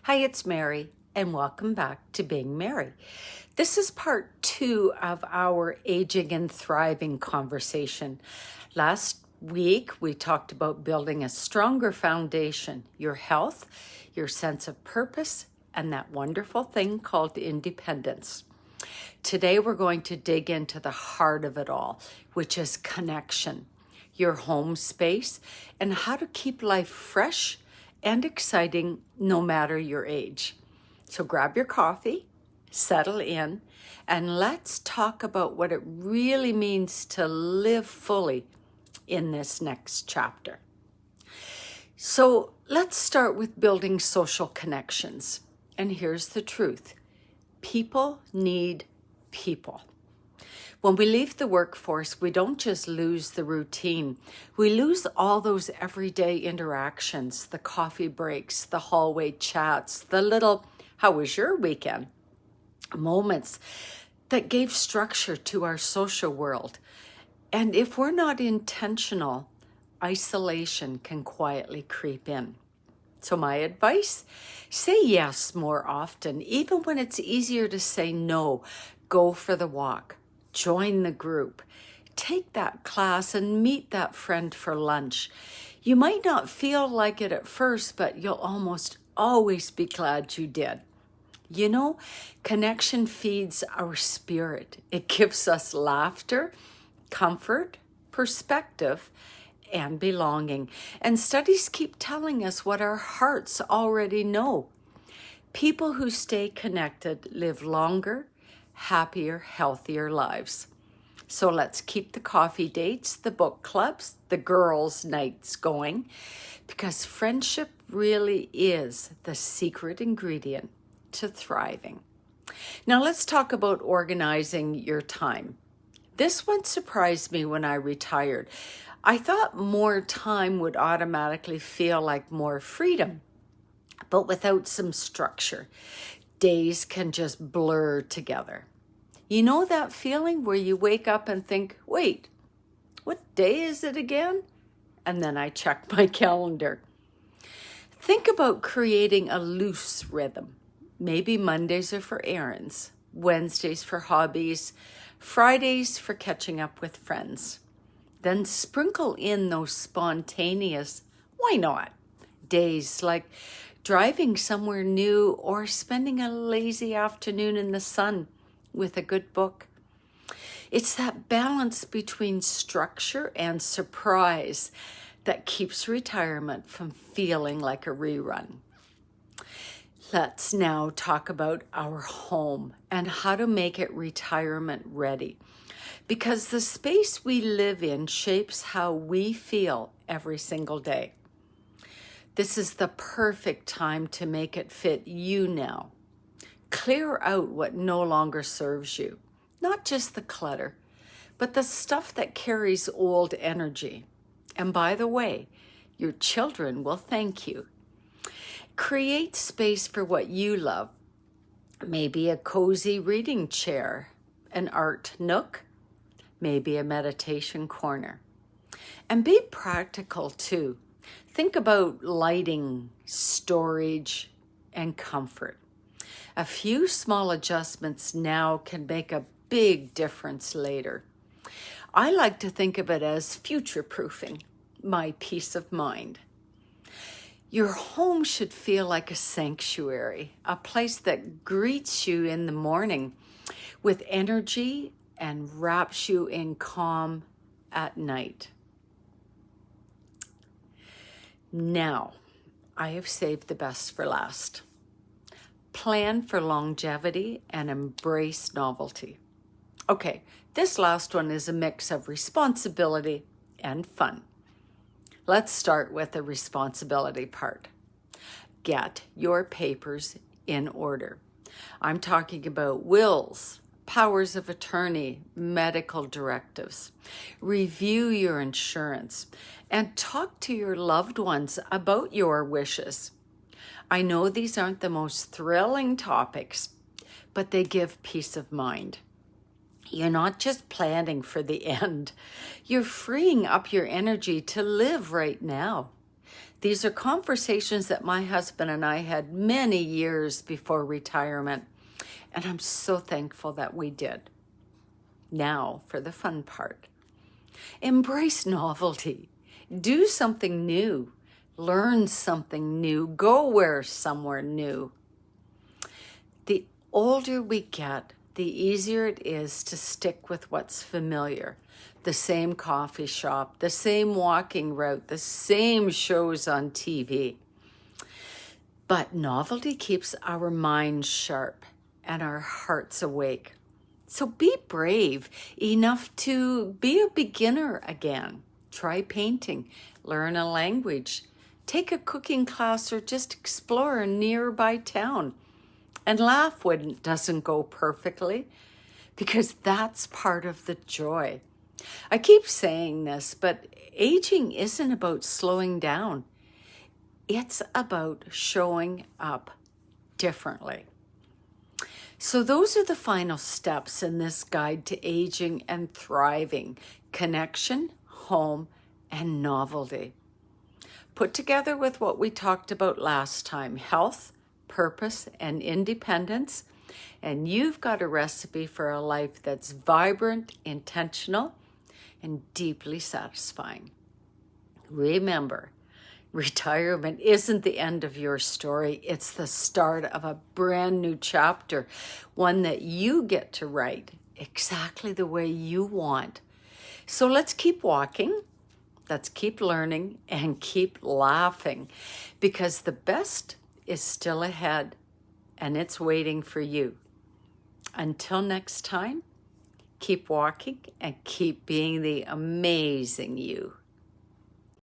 Hi, it's Mary, and welcome back to Being Mary. This is part 2 of our aging and thriving conversation. Last week, we talked about building a stronger foundation, your health, your sense of purpose, and that wonderful thing called independence. Today, we're going to dig into the heart of it all, which is connection, your home space, and how to keep life fresh and exciting no matter your age. So grab your coffee, settle in, and let's talk about what it really means to live fully in this next chapter. So let's start with building social connections. And here's the truth. People need people. When we leave the workforce, we don't just lose the routine. We lose all those everyday interactions, the coffee breaks, the hallway chats, the little, how was your weekend? Moments that gave structure to our social world. And if we're not intentional, isolation can quietly creep in. So my advice, say yes more often, even when it's easier to say no. Go for the walk. Join the group, take that class and meet that friend for lunch. You might not feel like it at first, but you'll almost always be glad you did. You know, connection feeds our spirit. It gives us laughter, comfort, perspective, and belonging. And studies keep telling us what our hearts already know. People who stay connected live longer, happier, healthier lives. So let's keep the coffee dates, the book clubs, the girls' nights going, because friendship really is the secret ingredient to thriving. Now let's talk about organizing your time. This one surprised me when I retired. I thought more time would automatically feel like more freedom, but without some structure, days can just blur together. You know that feeling where you wake up and think, wait, what day is it again? And then I check my calendar. Think about creating a loose rhythm. Maybe Mondays are for errands, Wednesdays for hobbies, Fridays for catching up with friends. Then sprinkle in those spontaneous, why not, days like driving somewhere new or spending a lazy afternoon in the sun with a good book. It's that balance between structure and surprise that keeps retirement from feeling like a rerun. Let's now talk about our home and how to make it retirement ready. Because the space we live in shapes how we feel every single day. This is the perfect time to make it fit you now. Clear out what no longer serves you, not just the clutter, but the stuff that carries old energy. And by the way, your children will thank you. Create space for what you love. Maybe a cozy reading chair, an art nook, maybe a meditation corner. And be practical too. Think about lighting, storage, and comfort. A few small adjustments now can make a big difference later. I like to think of it as future-proofing, my peace of mind. Your home should feel like a sanctuary, a place that greets you in the morning with energy and wraps you in calm at night. Now, I have saved the best for last. Plan for longevity and embrace novelty. Okay, this last one is a mix of responsibility and fun. Let's start with the responsibility part. Get your papers in order. I'm talking about wills, powers of attorney, medical directives. Review your insurance and talk to your loved ones about your wishes. I know these aren't the most thrilling topics, but they give peace of mind. You're not just planning for the end. You're freeing up your energy to live right now. These are conversations that my husband and I had many years before retirement, and I'm so thankful that we did. Now for the fun part. Embrace novelty. Do something new. Learn something new. Go somewhere new. The older we get, the easier it is to stick with what's familiar. The same coffee shop, the same walking route, the same shows on TV. But novelty keeps our minds sharp and our hearts awake. So be brave enough to be a beginner again. Try painting, learn a language, take a cooking class, or just explore a nearby town. And laugh when it doesn't go perfectly, because that's part of the joy. I keep saying this, but aging isn't about slowing down. It's about showing up differently. So those are the final steps in this guide to aging and thriving: connection, home, and novelty. Put together with what we talked about last time: health, purpose, and independence. And you've got a recipe for a life that's vibrant, intentional, and deeply satisfying. Remember, retirement isn't the end of your story. It's the start of a brand new chapter, one that you get to write exactly the way you want. So let's keep walking, let's keep learning, and keep laughing, because the best is still ahead, and it's waiting for you. Until next time, keep walking and keep being the amazing you.